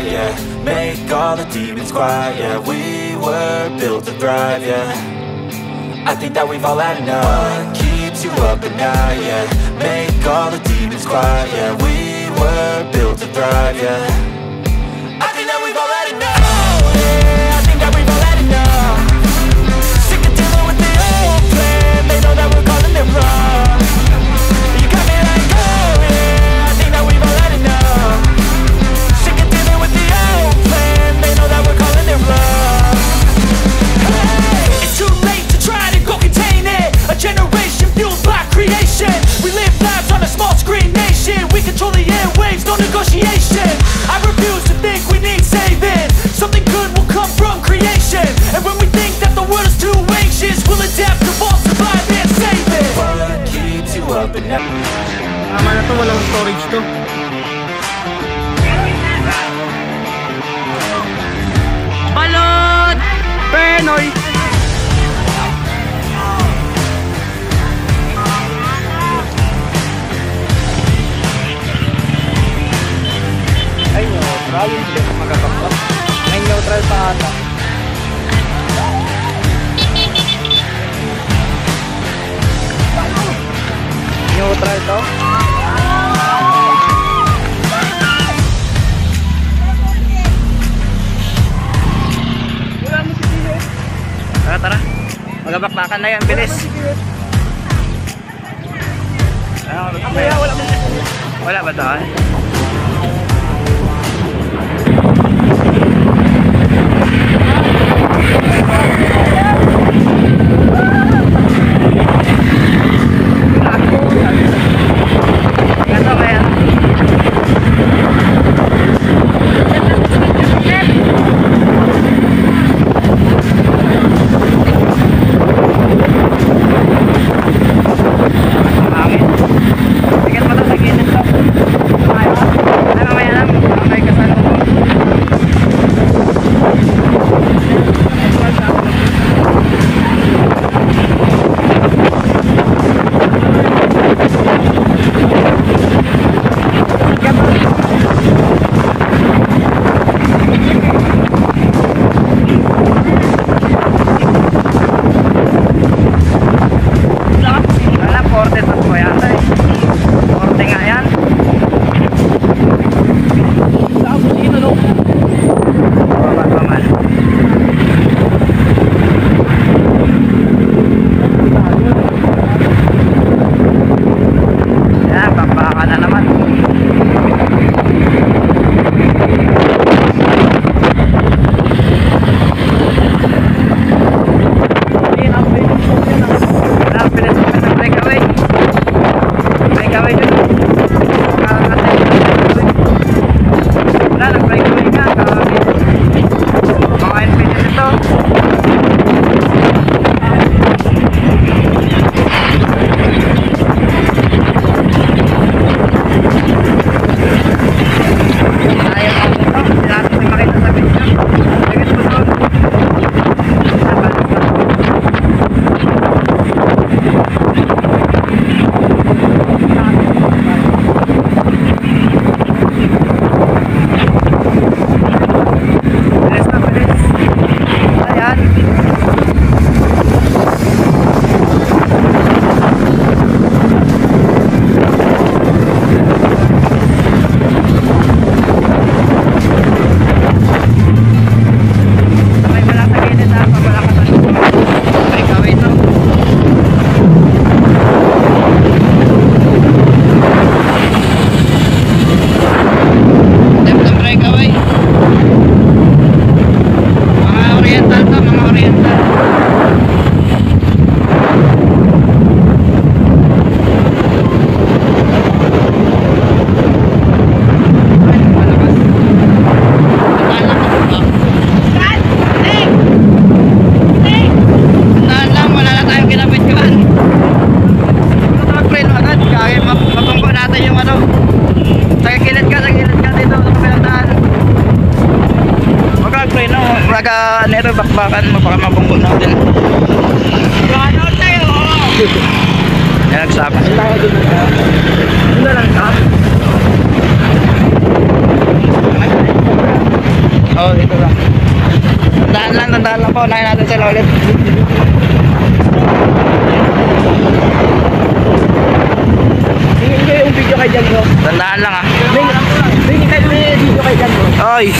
yeah. Make all the demons quiet, yeah. We were built to thrive, yeah. I think that we've all had enough. What keeps you up at night, yeah. Make all the demons quiet, yeah. We were built to thrive, yeah. I think that we've all had enough. Oh, yeah, I think that we've all had enough. Sick of dealing with the old plan. They know that we're calling it wrong. You got me like, oh yeah, I think that we've all had enough. Sick of dealing with the old plan. They know that we're calling it wrong. Hey, it's too late to try to go contain it. A generation fueled by creation. We live lives on a small screen nation. We control the airwaves, no negotiation. I refuse to think we need saving. Something good will come from creation. And when we think that the world is too anxious, we'll adapt, evolve, survive and save it. What keeps you up at night? Tama na to, walang storage to. Balot! Penoy! Ay, neutral yung ship magkakapot. May neutral pa ata. Neutral to? Tara, tara. Magabakbakan na yan, bilis. Wala ba doon? Nero bakbakan mo baka mabunggo natin. Ano tayo? Yan nagsama. Ano lang ka? Oo, dito lang. Tandaan lang po. Unahin natin sila ulit. Tingin ko yung video kay Jan bro. Tandaan lang ah. Tingin tayo yung video kay Jan bro. Oy!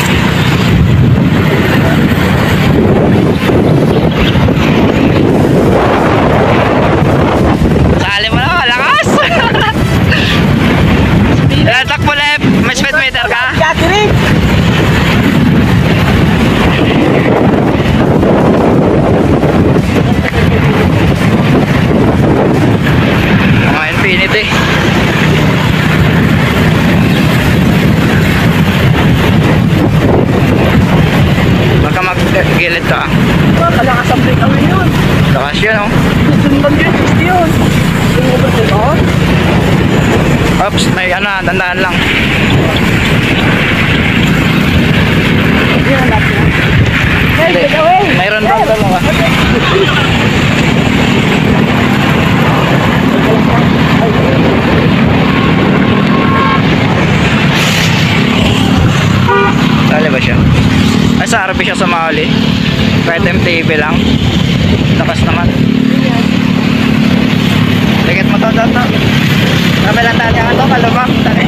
Sali mo na, lakas! Takbo left, may speed meter ka? Katirik! Mga Infinity. Baka mag-gilid ka. Malakas ang break away yun. Lakas yun oh. Sundan yun, 60 yun. Yung overtake ako. Oops, may ano, tandaan lang. Yan, natin. Hey, break away! Mayroon bang dalawa? Sali ba siya? Ay, sa RP siya sumali. Kahit MTV lang. Lakas naman. Tikit mo to. Kami lang tayo nga to, kalubak. Tari.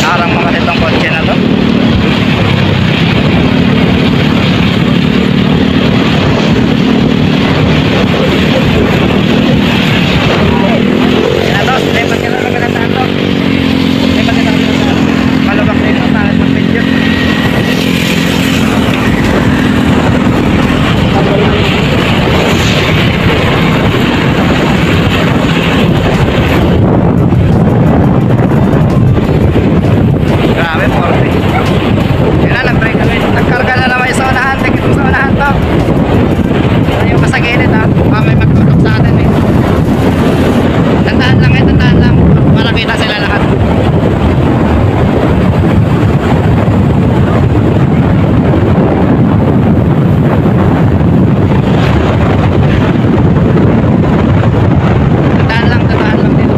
Arang mga itong kotse na to. Yan na to, lipat ka lang magandaan to. Lipat ka lang magandaan. Kalubak na ito, tahan ng video. Grabe, 40. Yun na, nag-break kami. Nagkarga na naman sa unahan. Tingin mo sa unahan to. Ano yung pasagilid ha? Baka may magtutok sa atin eh. Tandaan lang. Para kita sila lahat. Tandaan lang dito.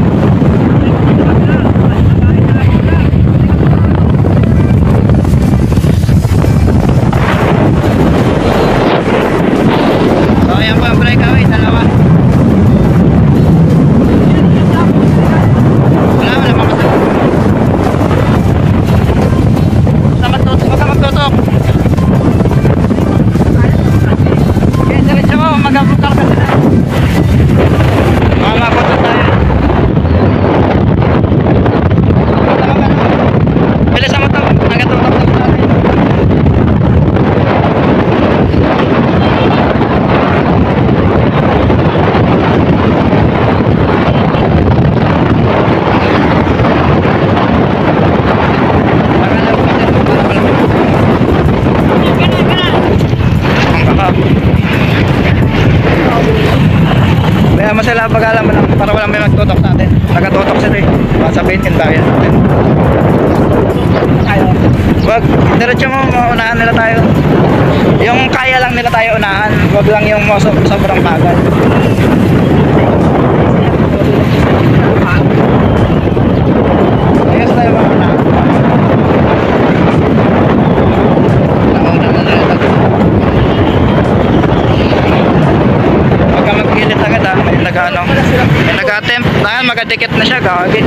So ayan po ang breakaway, dalawa. Wala mamasak. Huwag ka magtutok. Okay, diretso mo, mag-abukal ka sila. Baka makutot tayo. Bilisan mo to, nagatutok na tayo. Kaya masala pag-alam mo lang para walang may magtutok sa atin. Nagatutok sila eh. Baka sabihin kintayan natin. Wag, diretso mo, maunahan nila tayo. Yung kaya lang nila tayo unahan. Wag lang yung sobrang bagal. Ayos tayo maunahan. Nauna na nila tayo. Huwag ka mag-gilit agad ha. May nag-attempt. Magadikit na siya. Gagawin.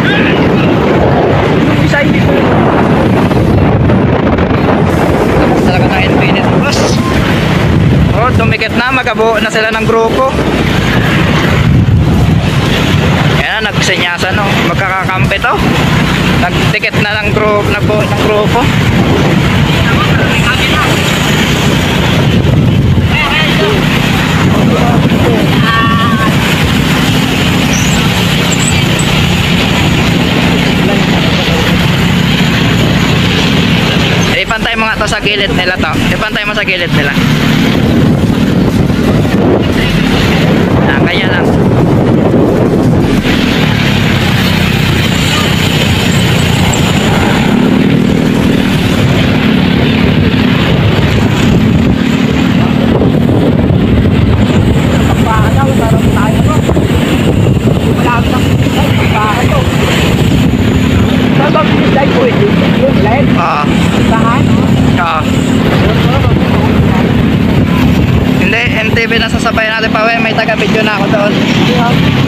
Isa hindi ko. Tapos talaga ng Infinity Bus. Oh, tumikit na. Magabuo na sila ng grupo. Yan na, nagsinyasan no. Magkakakampi to. Nagdikit na ng grupo. Nagbuo ng grupo. Ipantay mo nga to sa gilid nila to. Ipantay mo sa gilid nila. Kanya lang. yung nasasabay natin pa uwi. May taga-video na ako doon.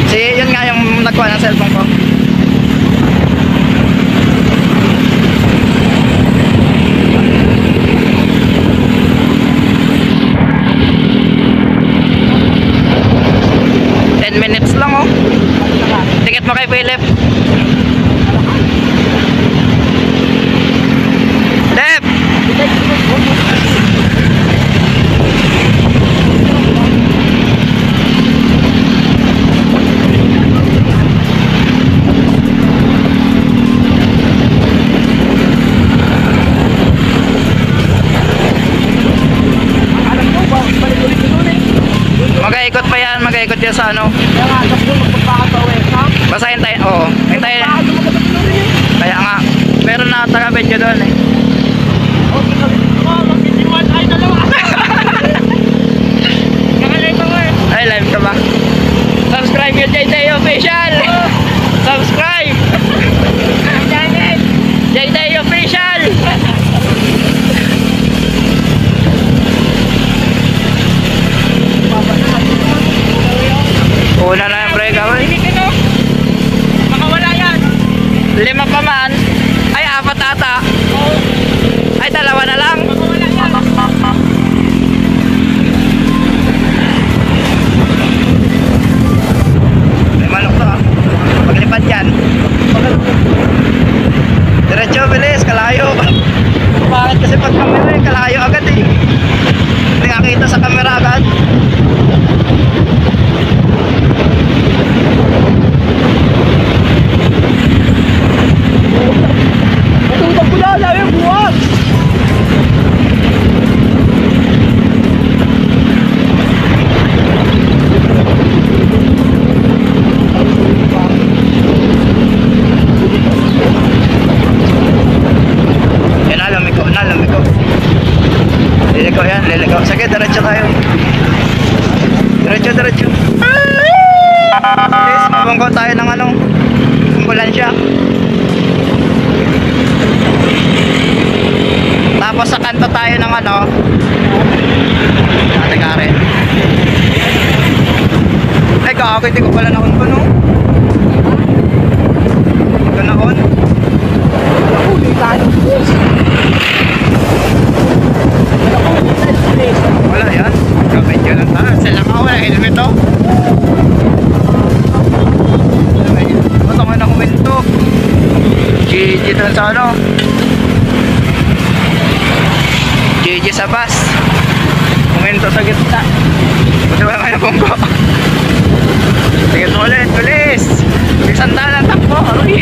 Si, yun nga yung nagkuha ng cellphone ko. Minutes lang oh. Ticket mo kay Philip. Lep! Mag-ikot pa yan, mag-ikot yan sa ano. Basta hintayin, oo. Hintayin. Kaya nga, meron na taga-video doon eh. Ay, live ka ba? Subscribe yung JJ Official! Subscribe! JJ Official! Una na yung breakaway. Makawala yan. 5 pa man. Ay, 4 ata. Ay, 2 na lang. Makawala yan. May manok to ah. Paglipad yan. Diretso, bilis. Kalayo. Bakit kasi pag camera eh, kalayo agad eh. Hindi nakita sa camera agad. Matutang ko na lang yung buwan. Yan na, lumiko na, lumiko. Liliko yan, liliko. Sige, diretso tayo. Diretso, diretso. Please, mabangko tayo ng anong ambulansya. Tapos sa kanto tayo ng ano Ate Karen. Ay gago, hindi ko pala nakon ko no. Hindi ko nakon. Nakuli tayo. Wala yan. Kabedyo lang tayo. Sila ka wala helmet to. Ba't ako na kuminto? GG doon sa ano. GG sa bus. Kuminto sa gitna. Buti wala kayo bungko. Sige ulit, bilis. Isang talang takbo. Aroy.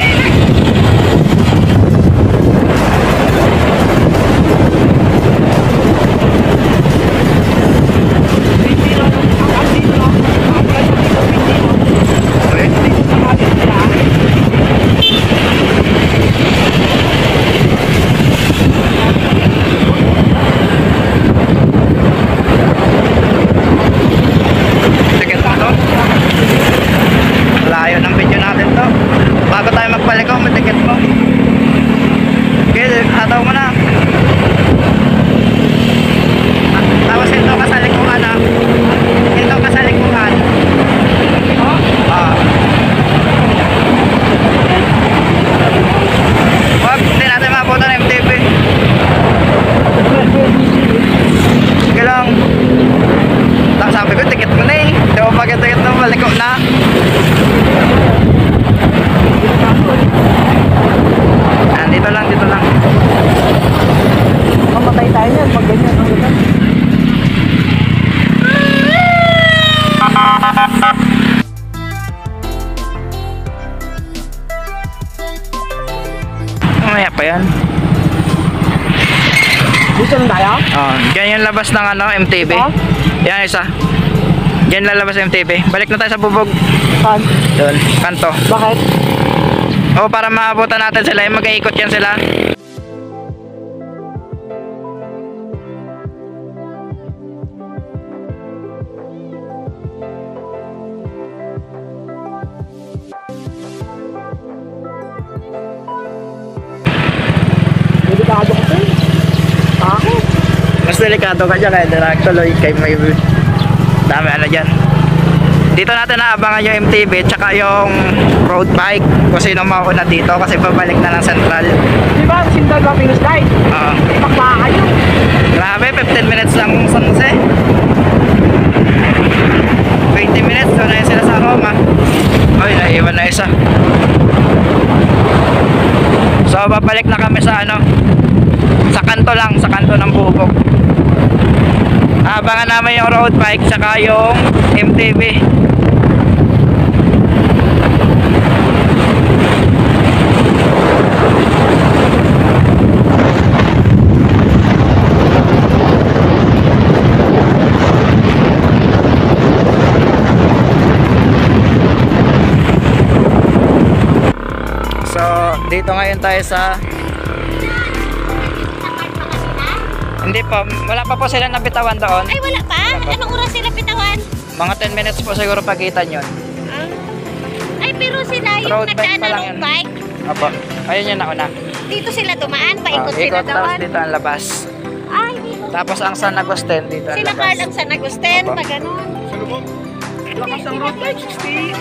Layo ng video natin to. Bago tayo magpaliko, matikit mo. Okay, hataw mo na. Tapos ito ka sa likuan ha. Ito ka sa likuan. Wag, hindi natin mabutan ng MTV. Sige lang. Sabi ko, tikit mo na eh. Di ba pag-tikit mo, maliko na. Dito lang, dito lang. Mamatay tayo yan pag ganyan. Mamaya pa yan. Dito lang tayo? Diyan yung labas ng ano, MTV. Yan isa. Diyan lalabas ng MTV. Balik na tayo sa bubog. Saan? Doon, kanto. Bakit? O para maabutan natin sila, mag-iikot yan sila. Delikado ko ito. Ako? Mas delikado ka dyan kaya direct tuloy kay may Dami ano dyan. Dito natin naabangan yung MTB tsaka yung road bike kung sino mauna dito kasi pabalik na ng Central. Di ba? Sindag ba Pinos Light? Oo. Ipakbaka kayo. Grabe, 15 minutes lang San Jose. 20 minutes, doon na yun sila sa Roma. Ay, naiwan na isa. So, babalik na kami sa ano, sa kanto lang, sa kanto ng bubog. Abangan namin yung road bike saka yung MTB. So, dito ngayon tayo sa hindi pa, wala pa po sila nabitawan doon. Ay, wala pa? Anong oras sila pitawan? Mga 10 minutes po siguro pagitan yun. Ay, pero sila yung Road bike nagdaan pa na lang road yun. bike. Opo, ayun yung nauna. Dito sila dumaan, paikot sila Ikot tapos doon. dito ang labas. Ay, dito. Tapos ang San Agustin dito ang Sila labas. Carl ang San Agustin, Opo. pag ganun. Lakas ang road bike. 60 yun eh.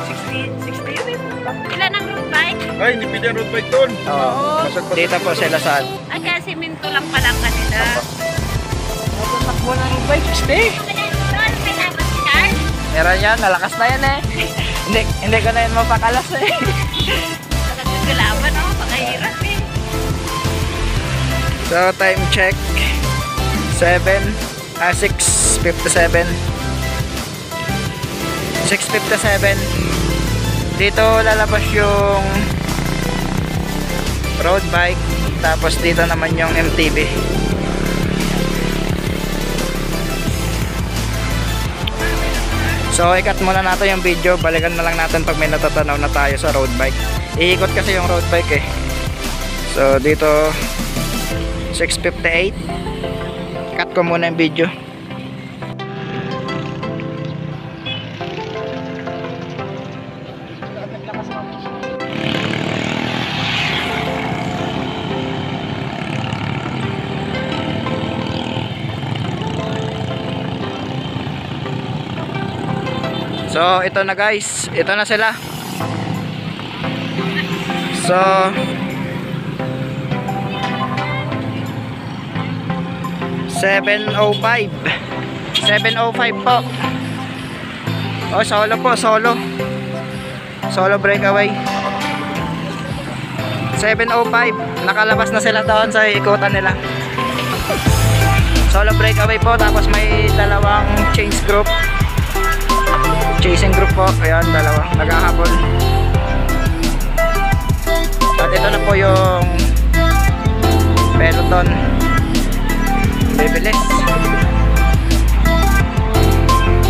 Ilan ang road bike? Ay, hindi pwede road bike doon. Oo. Dito po sila sa Ay, kasi minto lang pala kanila. Takbo ng road bike. Stay. Doon, may laban si Carl. meron yan, nalakas na yan eh. hindi ko na yun mapakalas eh. Talagang kalaban, no? Pakahirap eh. So time check 6:57 dito lalabas yung road bike tapos dito naman yung MTB. So ikat muna natin yung video, balikan na lang natin pag may natatanaw na tayo sa road bike. Iikot kasi yung road bike eh. So dito 6:58 cut ko muna yung video. So ito na guys, ito na sila. So 7:05 po. Oh, solo po, solo breakaway. 7:05 nakalabas na sila doon sa ikutan nila. Solo breakaway po, tapos may dalawang chasing group po. Ayan, dalawa naghahabol. At ito na po yung peloton. Bibilis.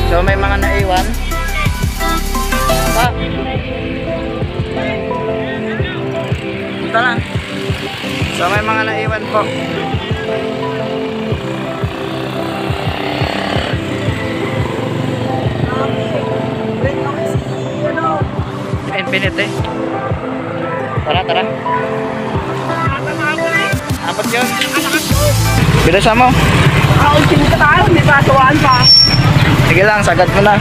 So may mga naiwan pa. Ito lang. So may mga naiwan po. Infinite. Tara. Apat yun. Bilisan mo. Kausin ka tayo, may pasuwaan pa. Sige lang, sagad mo na.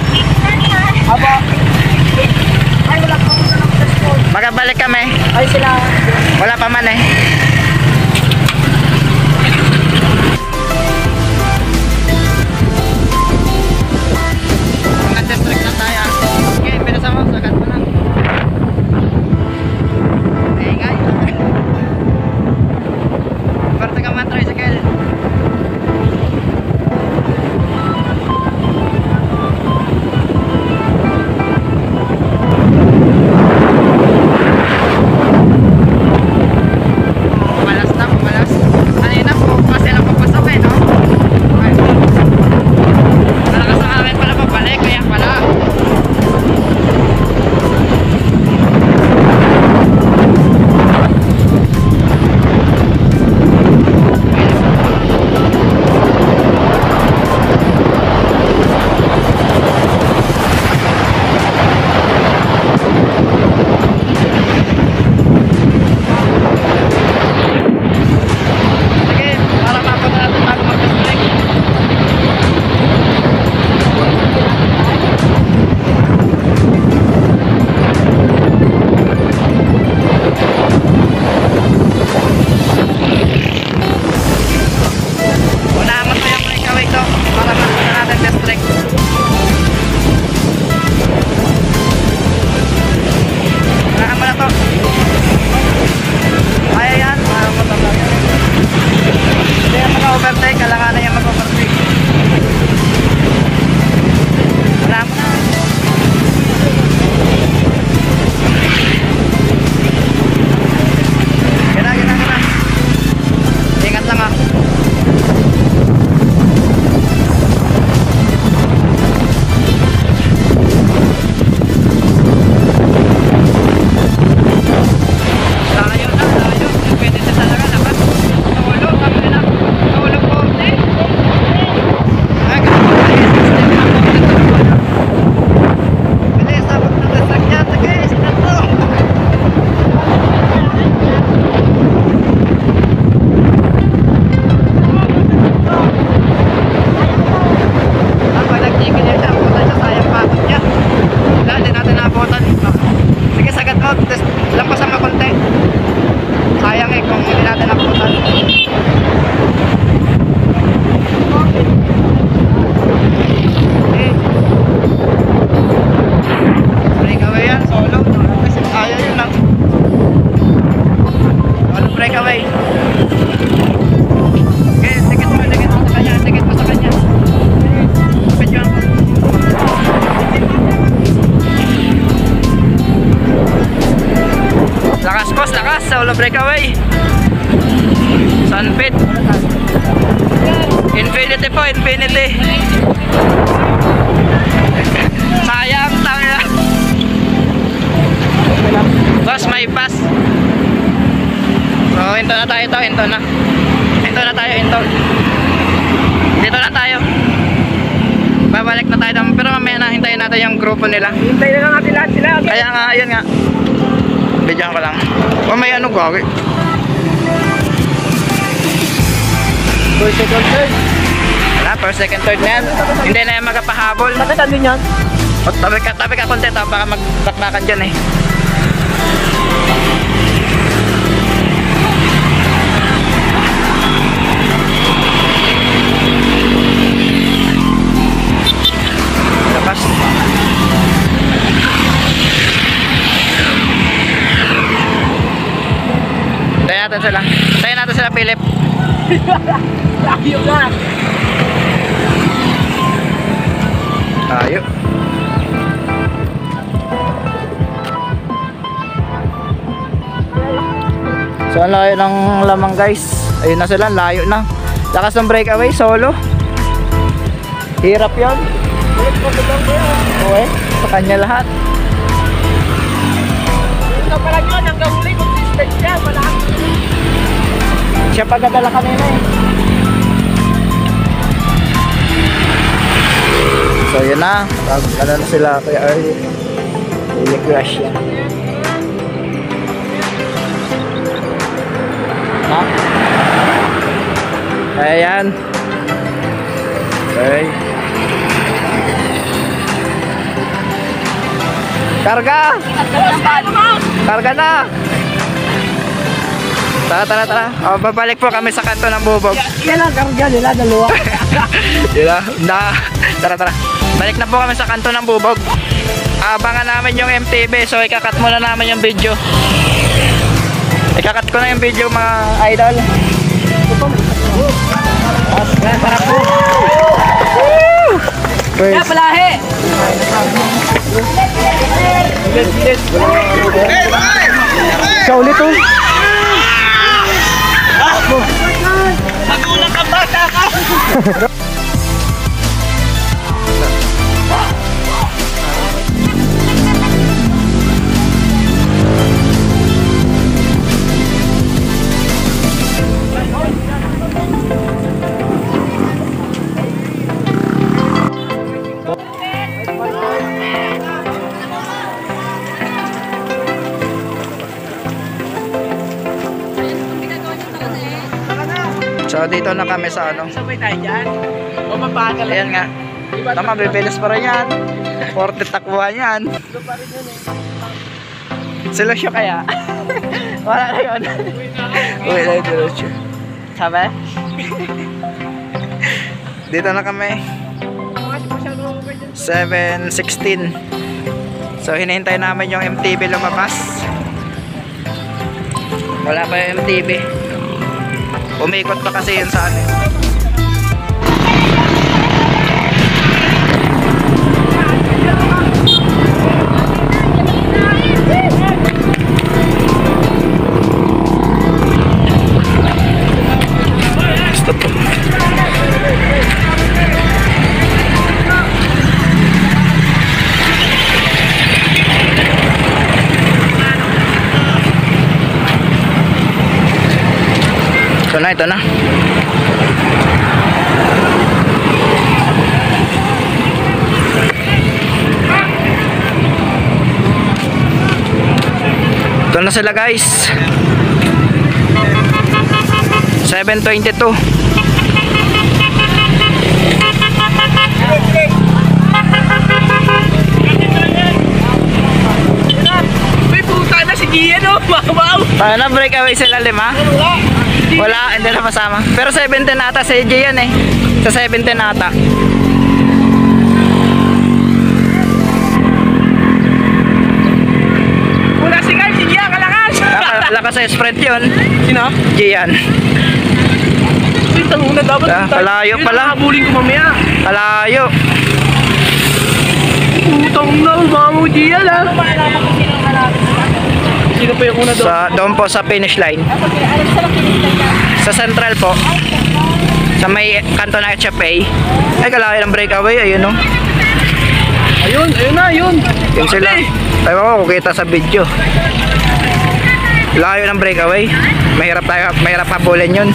Aba. Ay, wala pa muna ng transport. Magabalik kami. Ay, sila. Wala pa man eh. Mag-district na tayo. Okay, bilisan mo, sagad mo na. Ingay. Parte ka man, tricycle. solo breakaway. Sunpit. Infinity po, Infinity. Sayang, tanga. Boss, may pass. So, hinto na tayo ito, hinto na. Hinto na tayo, hinto. Dito na tayo. Babalik na tayo, pero mamaya na hintayin natin yung grupo nila. Hintayin na lang natin lahat sila. Okay? Kaya nga, ayun nga. Bidyan ko lang. O may ano gawin. First, second, third. Wala, first, second, third na yan. Hindi na yan magapahabol. Bakit andun yan? O, tabi ka konti, baka magbakbakan dyan eh. Labas. Tayo natin sila, Philip. Layo na. Tayo. So ang layo ng lamang guys. Ayun na sila, layo na. Lakas ng breakaway, solo. Hirap yun. Okay, sa kanya lahat. Ito pala yun, hanggang huli, consistent siya. Malakas. Siya pagkadala kanina eh. So yun na, ano na sila kaya Really crush yan. Ha? Ayan. Okay. Karga! Karga na! Tara. O, babalik po kami sa kanto ng bubog. Yan lang, karga nila, dalawa. Tara. Balik na po kami sa kanto ng bubog. Abangan namin yung MTV. So, ikakat muna namin yung video. Ikakat ko na yung video, mga idol. Tara po. Kaya palahe! Sa ulit oh. Magulang ka bata ka! So dito na kami sa ano. Sabay tayo dyan. O mabagal. Ayan nga. Tama, bibilis pa rin yan. 40 takbuhan yan. Solusyo kaya? Wala na yun. Uy, na yung solusyo. Sabi? Dito na kami. 7:16. So hinihintay namin yung MTV lumabas. Wala pa yung MTV. Umikot pa kasi yun sa ano. Stop po. Ito na. Ito na sila guys. 7:22. May puta na si Gian o. Wow. Tayo na, breakaway sila 5. Wala, hindi na masama. Pero 17 ata sa EJ yan eh. Sa 17 ata. Wala si Gian, si Gian, kalakas. Lakas sa sprint yun. Sino? Gian. Uy, tanguna dapat. Kalayo pala. Habulin ko mamaya. Kalayo. Putang na, mga mo Gian ha. Sino po yung una doon? Doon po sa finish line. Sa central po. Sa may kanto ng HFA. Ay, kalayo ng breakaway. Ayun, no? Ayun na, yun. Yun sila. Ay, ako, kukita sa video. Layo ng breakaway. Mahirap habulin yun.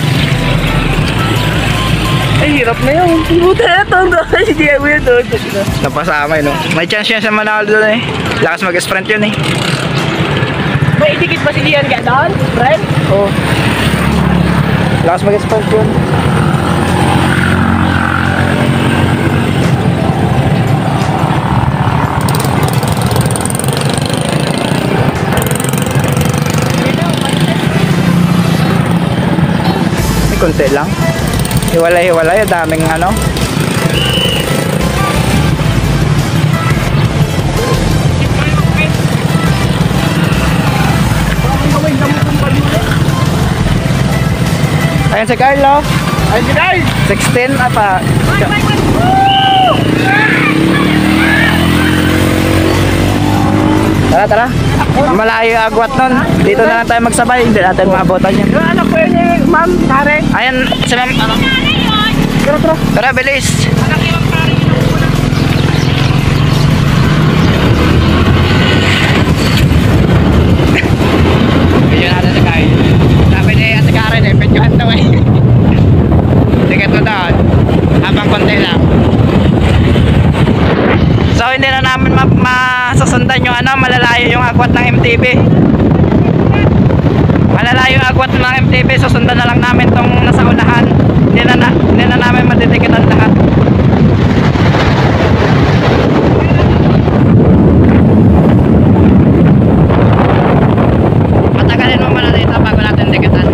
Ay, hirap na yun. Buta na ito. Hindi ako yun doon. Napasama yun, no? May chance yan sa Manalo doon eh. Lakas mag-sprint yun eh. May itikit ba si Lian ka doon? Friend? Oo. Lakas mag-sprint yun. May konti lang. Hiwalay-hiwalay, daming ano. Ayan si Carlo. Ayun si guys! 16 apa? Tara. Malayo yung agwat nun. Dito na lang tayo magsabay. Hindi natin maabotan yan. Yung anak ko yun yung ma'am, Sare. Ayan, si ma'am. Tara. Tara, bilis. Video natin si Kyle. Sabi ni Ate Karen eh, pedyuhan daw eh. Ticket mo doon. Habang konti lang. So hindi na namin masasundan yung ano, malalayo yung agwat ng MTB. Malalayo yung agwat ng MTB, susundan na lang namin tong nasa unahan. Hindi na namin matitikitan lahat. Patagalin mo muna dito bago natin tikitan.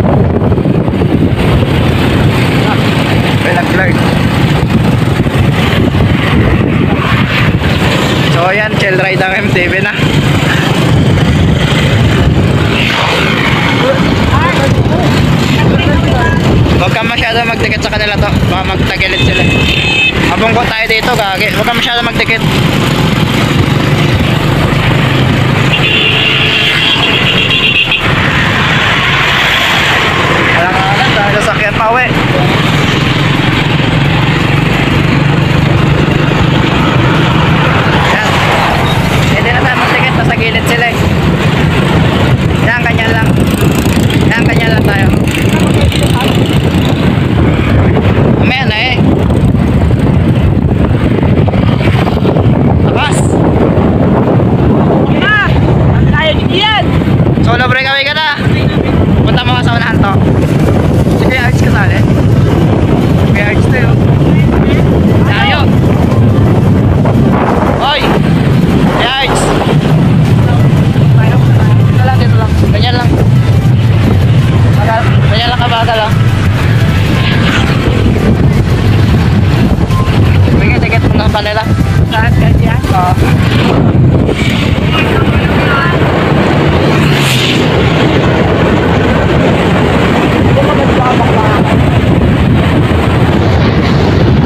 Pinag-vlog. So yan, chill ride ang MTV na. Huwag kang masyado magdikit sa kanila to. Baka magtagilid sila. Habang ko tayo dito, gagi. Huwag kang masyado magdikit. Alang-alang, dahil sasakyan pa uwi. Yan. Hindi na tayo magdikit. Nasa gilid sila eh. Yan, ganyan lang. Yan, ganyan lang tayo. Mamaya na eh. Labas. Tayo ni Lian! Solo breakaway ka na. Punta mo ka sa unahan to. Si Kuya Arts kasali. Kuya Arts to yun. Tayo. Hoy! Kuya Arts. Dito lang, dito lang. Ganyan lang. Ganyan lang kabagal lang. Bigyan ticket mo na pa nila. Saan ka dyan? Oo.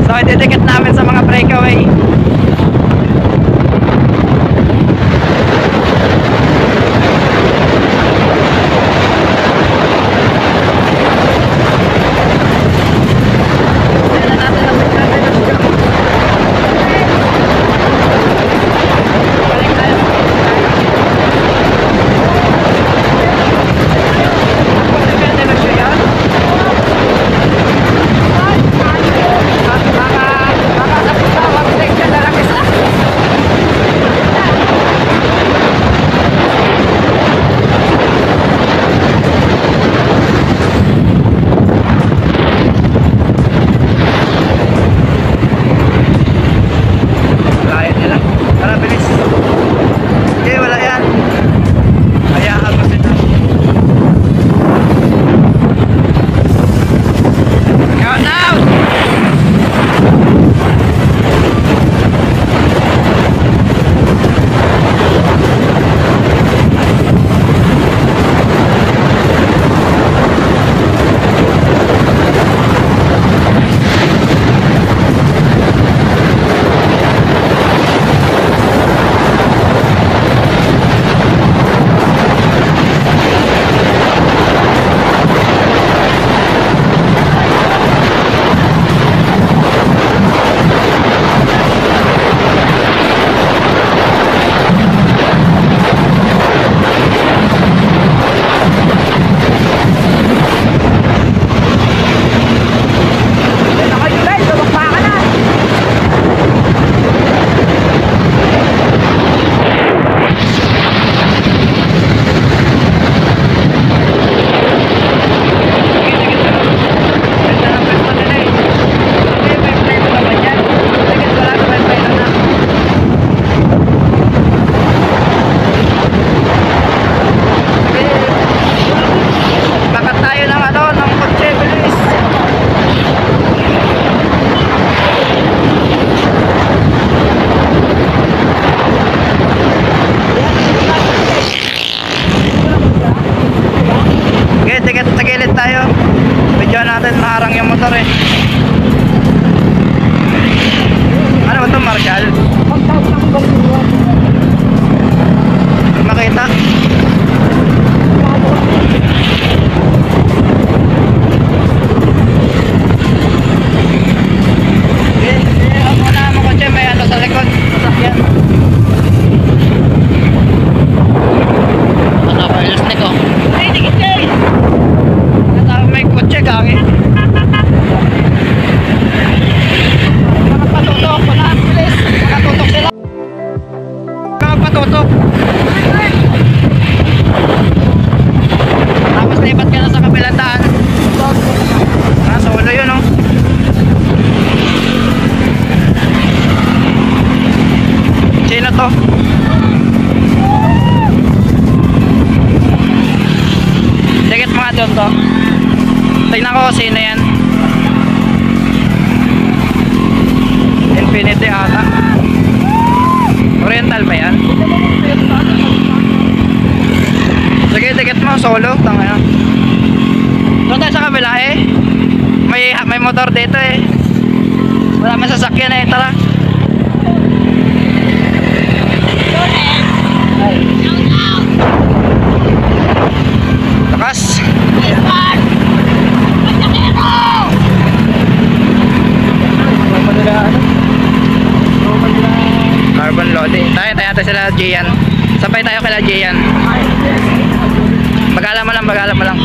So, ititikit namin sa mga breakaway. Balik tayo. tayo. Video natin, maharang yung motor eh. Ano ba ito, Marshall? Makita? Ang muna mo kotse, may ano sa likod. Masakyan. Naka-wireless nito. Ay, dikit kayo! May kotse, gagi. Nakapatutok, wala ang bilis. Nakatutok sila. Nakapatutok. Tapos lipat ka na sa kabilang daan. Solo yun, oh. Sino to? Dikit mga doon to. Tingnan ko sino yan. Infinity ata. Oriental ba yan? Sige, dikit mo, solo. Tanga na. Doon tayo sa kabila eh. May motor dito eh. Wala man sasakyan eh. Tara. Lakas. Carbon loading. Tayo sila Gian. Sabay tayo kila Gian. Bagalan mo lang, bagalan mo lang.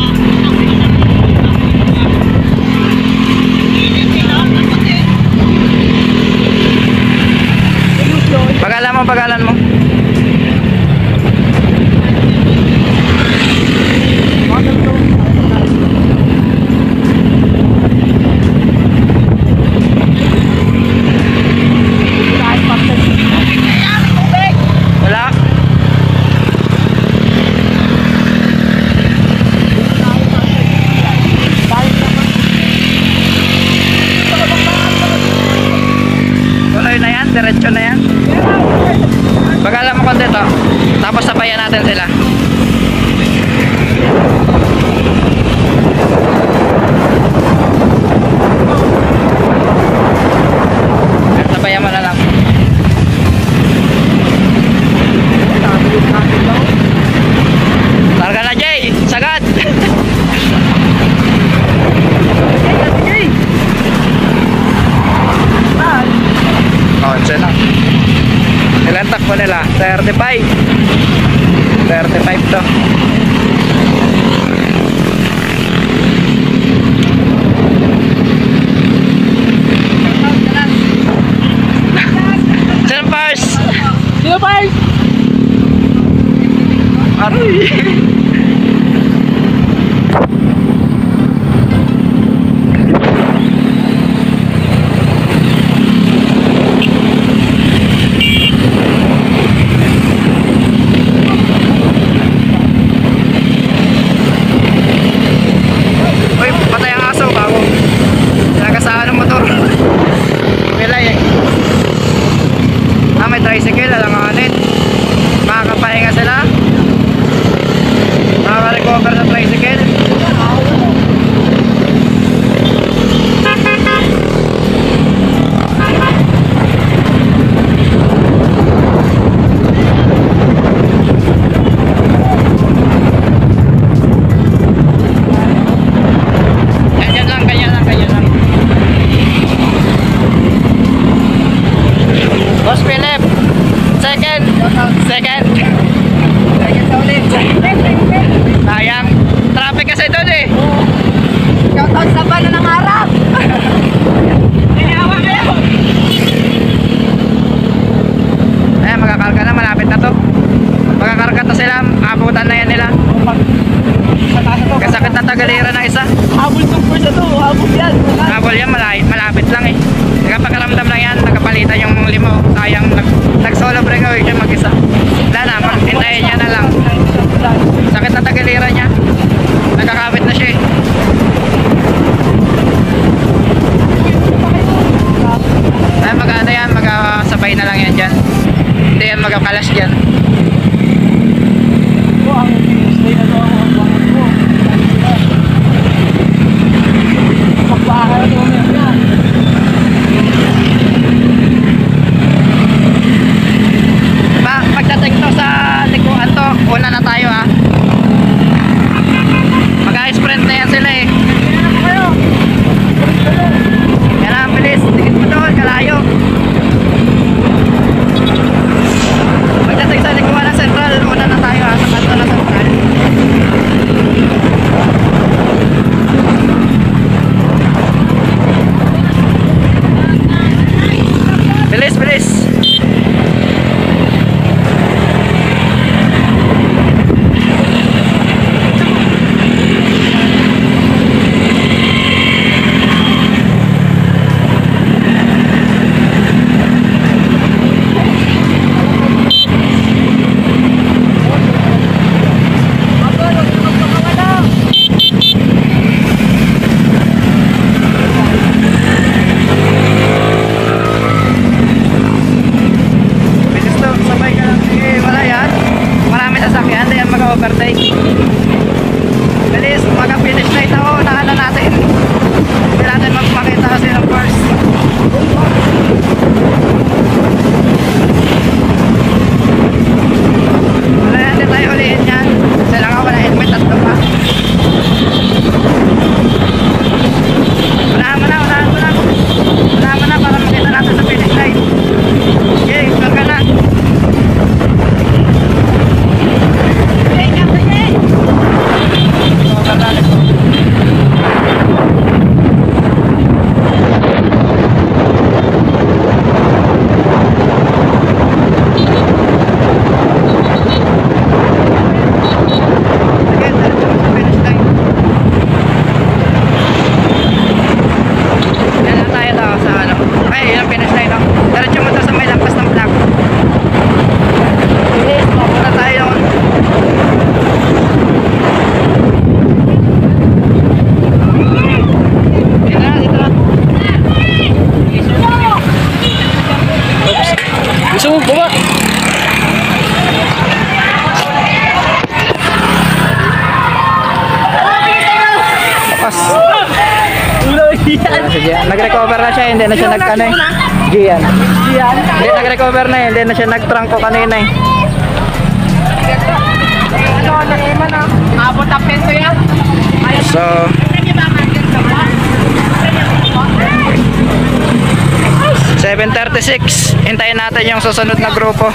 Bagalan mo. Wala. Tuloy na yan, diretso na yan. Bagalan mo konti to. Tapos sabayan natin sila. Sabayan mo na lang. Targa na Jay! Sagad! Konse na. Ilan takbo nila? 35 to. Sino Pars? Aroy. May tricycle, alanganin. Makakapahinga sila. Makaka-recover sa tricycle. Ganyan lang. Boss Philip, second sa ulit. Sayang, traffic kasi doon eh. Shoutout sa bano ng harap. Tinawa kayo. Ayan, magkakarga na, malapit na to. Magkakarga na sila, abutan na yan nila. Kasakit na tagalira ng isa. Habol tong first to, habol yan. Habol yan, malapit lang eh. Nagpakaramdam lang yan, nagpapalitan yung limo. Sayang, nag-solo breakaway siya mag-isa. Wala na, hintayin niya na lang. Sakit na tagalira niya. Nagkakapit na siya eh. Ay, mag-ano yan, mag-sabay na lang yan dyan. Hindi yan mag-kalas dyan. Si Gian. Nag-recover na siya, hindi na siya nag-ano eh. Gian. Hindi, nag-recover na eh, hindi na siya nag-trangko kanina eh. Abot ang peso yan. So, 7:36. Hintayin natin yung susunod na grupo.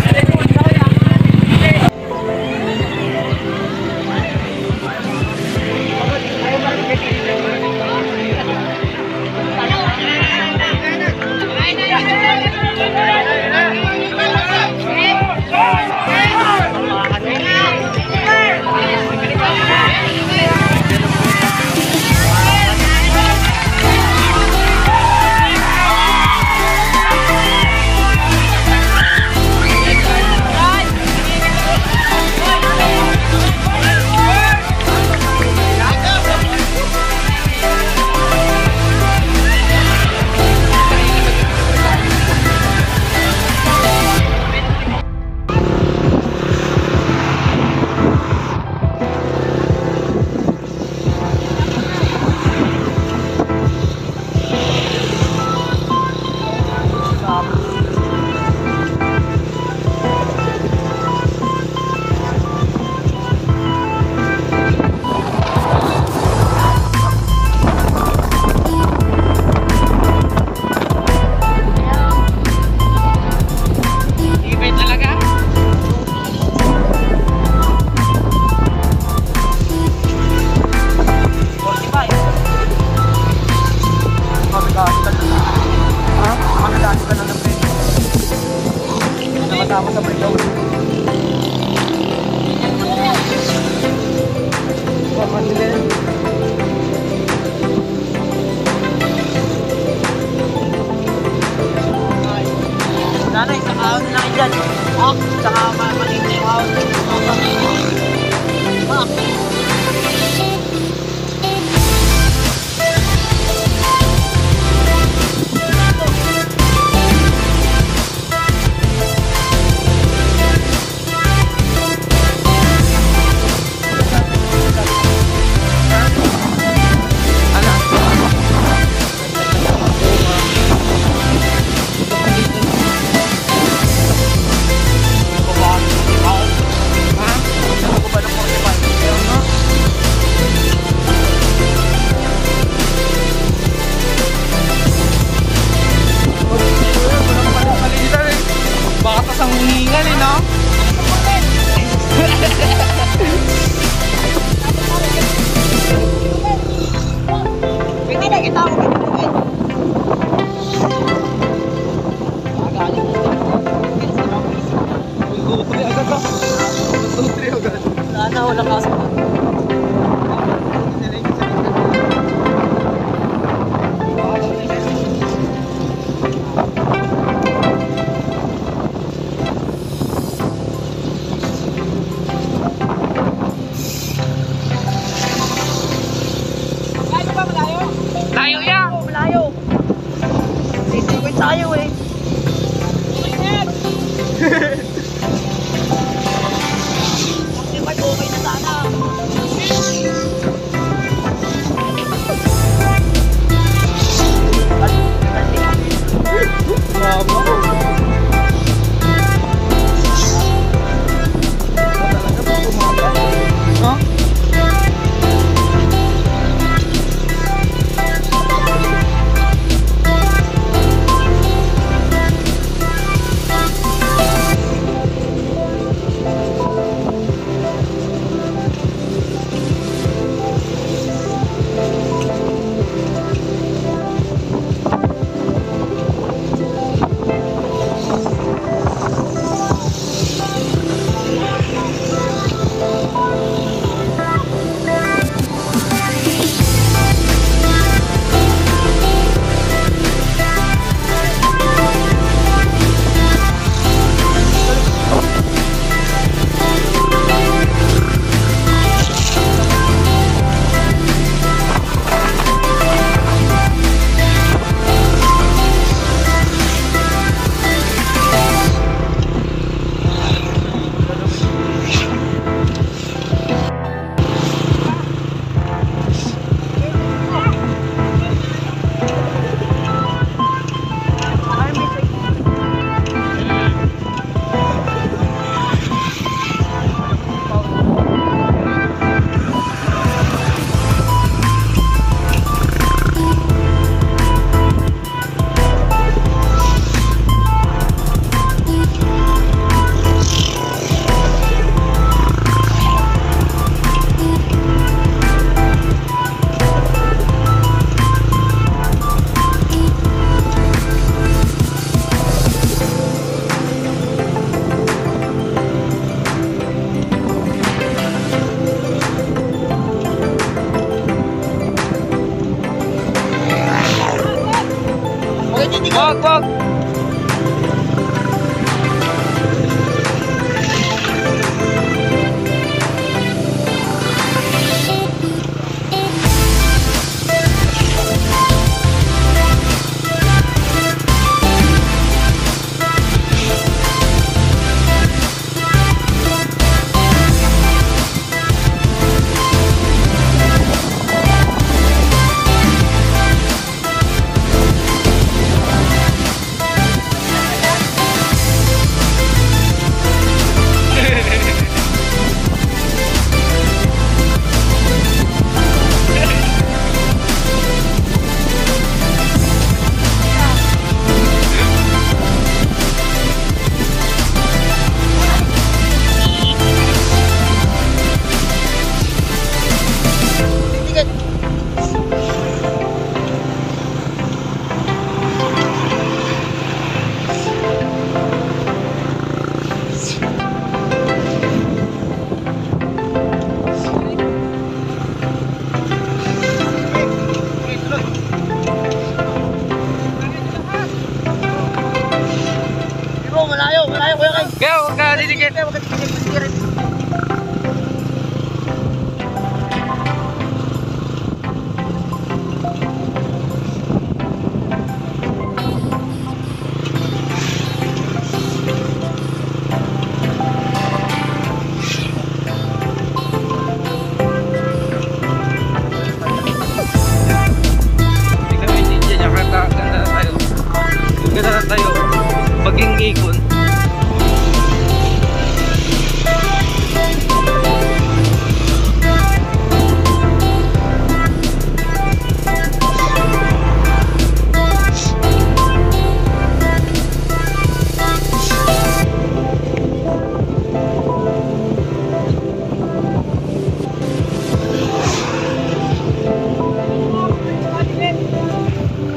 Nanay, sa kahon na lang dyan. Saka maliit na yung kahon. Layo yan! Malayo! Sisiwin tayo eh! Okay na sana! Wag! Malayo, kuya Kay. Kaya huwag ka didikit. Huwag ka didikit. Hindi kami ninja niya. Ganda na tayo. Maging ikon.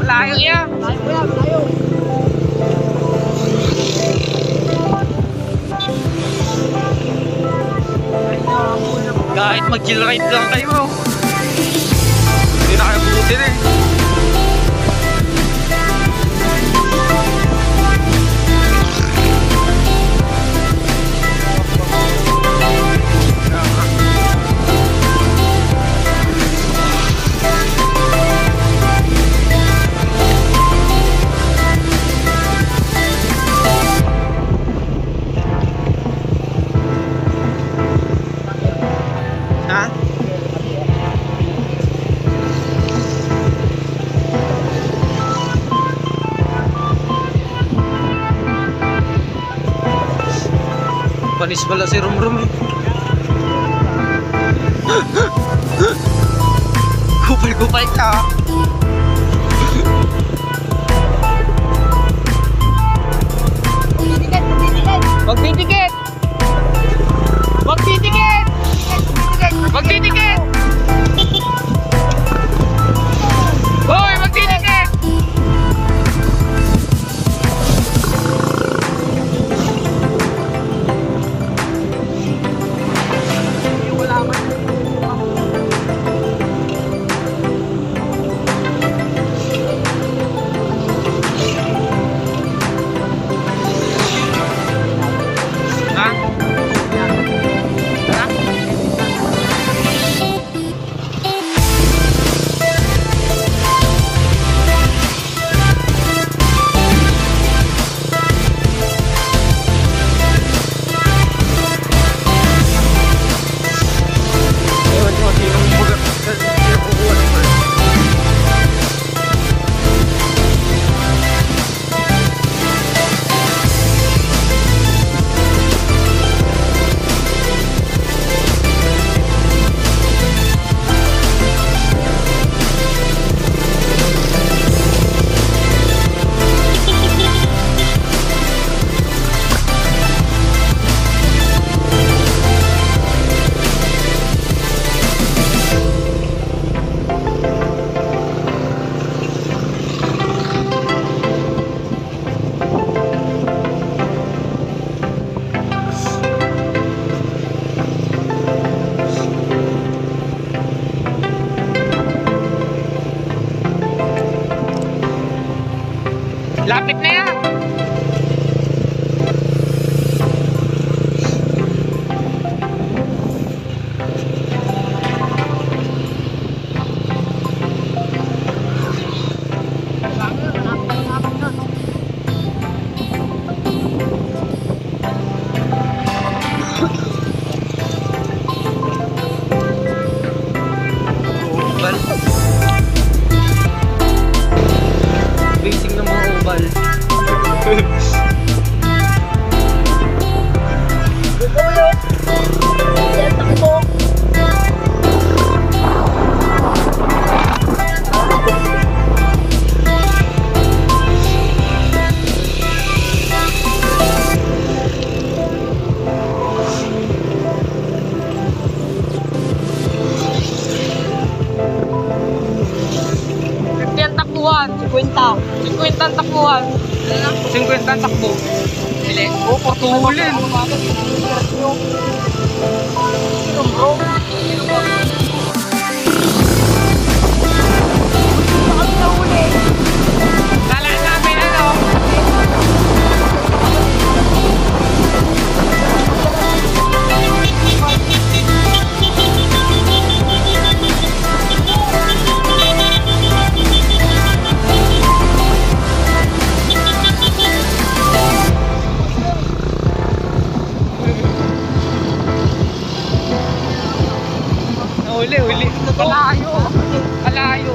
Malayo yan. Malayo. Kahit mag-chill ride lang kayo. Hindi na kayo butin eh. Ha? Panis pala si Rumrum eh. Kupal-kupal ka. Magtitikit! Magtitikit! Magtitikit! Hoy, magtitikit! Ha? Ha? Lapit na yan. Basic ng mga oval. Takbuhan, 50 ang takbuhan. 50 ang takbo. Bili. Oo, patulin. Kala namin ano? Uli. Kalayo. Kalayo.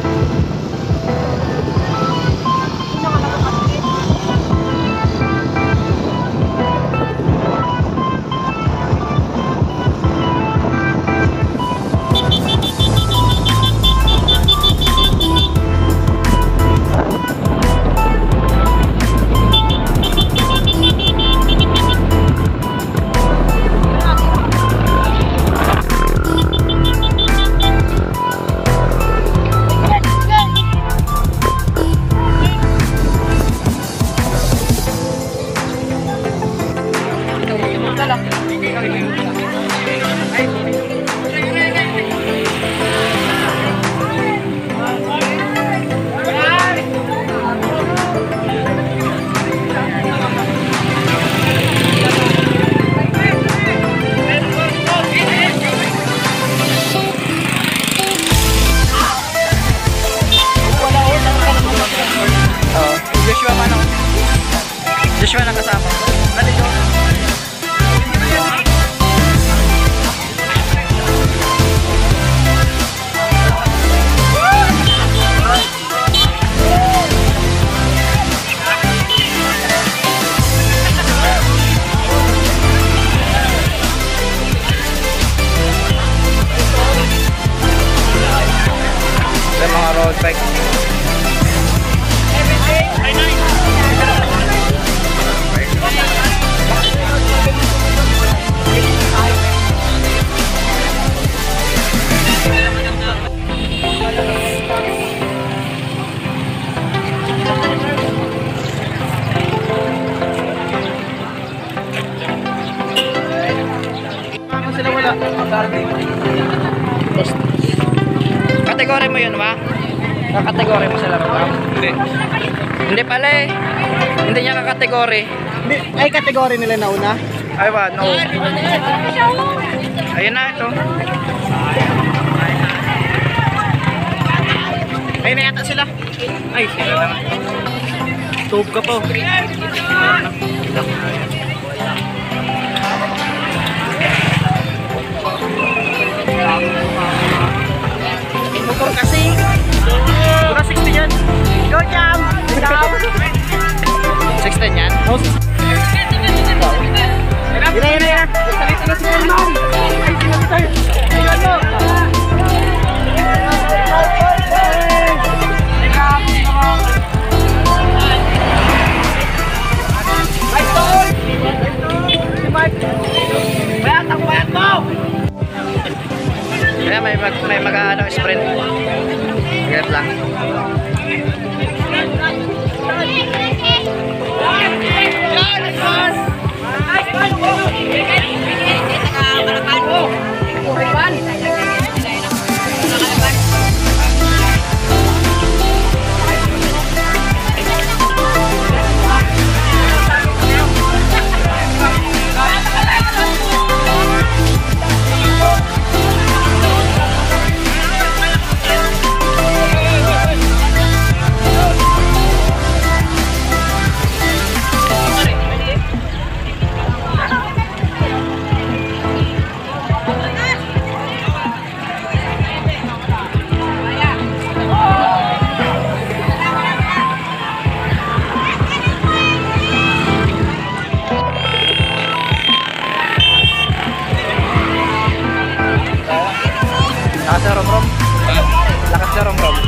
Joshua na kasama. Dali, Joshua. Mga road bike. Kategori mo yun ba? Kakategori mo sila ba? Hindi. Hindi pala eh. Hindi niya kakategori. Ay, kategori nila na una. Ay ba? No. Ayun na ito. Ayun na yata sila. Ay, sila na. Tube ka po. Motor kasi. Pura 60 yan. Go, Jam! 16 yan? Yan. Salita na si Elmang. Ay, sinasay. Ayun mo. Kaya may mag-ano sprint. Ganit lang.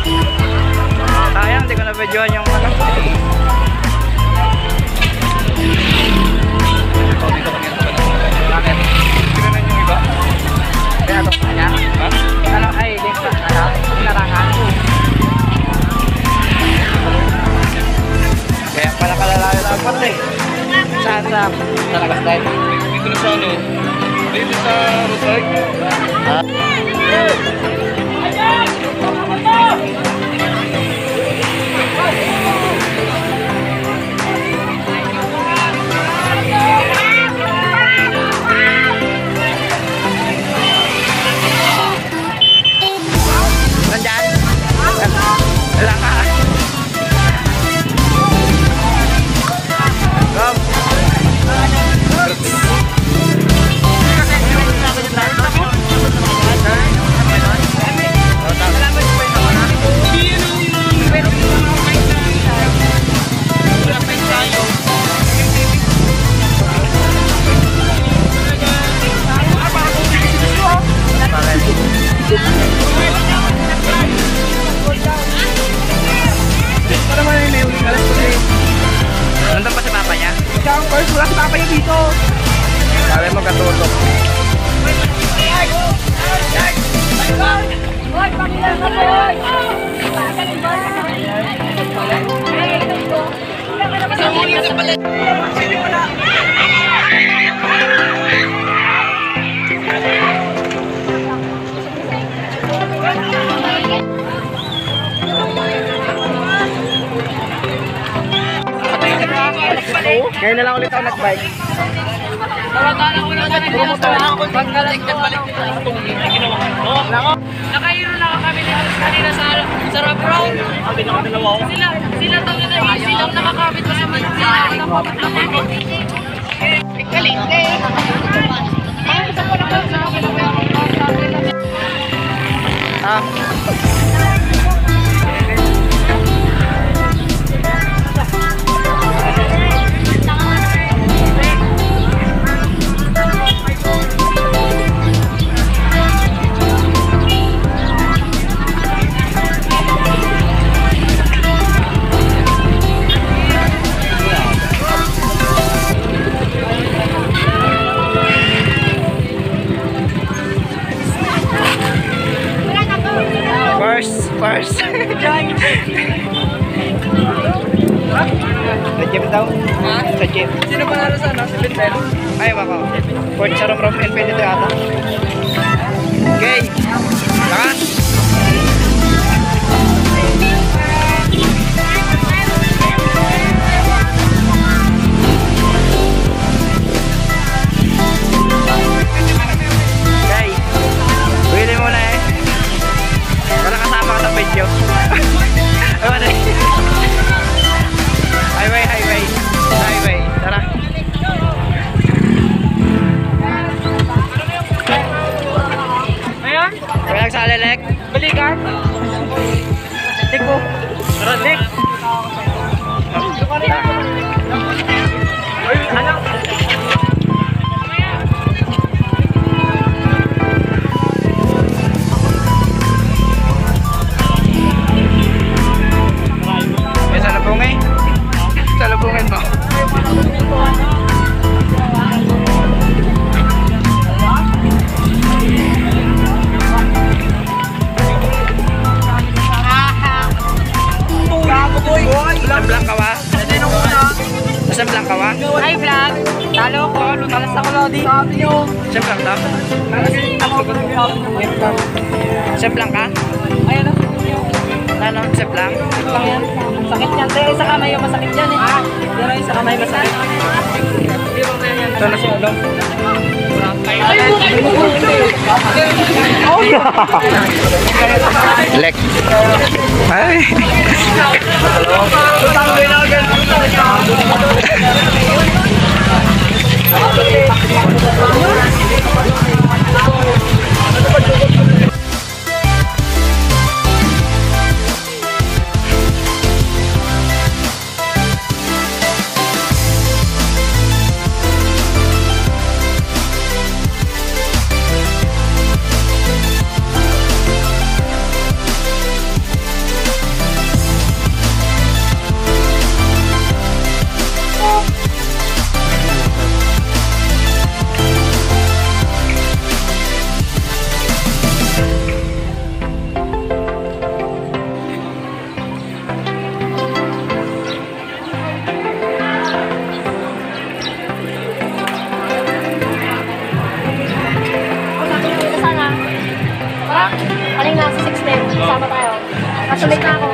Sayang, hindi ko na-videoan yung ano. Bakit? Tignan yung iba. Kaya ito, kaya? Ano, ay, link pa. Ano? Pinarangan. Kaya pala kalalayo lang pa eh. Saan sa talagas dahil? Dito na sa ano? Dito sa Rosay. Nandyan? Wala ka. Come. Nandun pa si papa niya? Siya ang first, wala si papa niya dito. Sabi mo katutok. Ngayon na lang ulit ako nag-bike. Nakahiro na kami kanina sa Rob Road. Sila daw na easy lang nakakabit pa sa First. Sa gym daw? Sa gym. Sino panalo sa ano? Si Bentel? Ay, wako. Fort sa Rom Infinity ata. Okay. Lakas. Okay. Willy mo na eh. Wala kasama ka sa video. Ewan eh. Highway. Tara. Ayan? Kaya nagsalelek. Balikan? Tik po. Tara, Nick. Ay, anak. May salubong eh. Salubungin mo. Nasaan Blanca wa? Nasaan Blanca wa? Hi vlog. Talo ko. Talas ako Lodi. Nasaan Blanca? Nasaan Blanca? Ayan na. Ano? Nasaan Blanca? Sakit yan. Pero sa kamay yung masakit yan eh. Pero yung sa kamay masakit. Ito na siya. Lek. Ay. Pasulit na ako.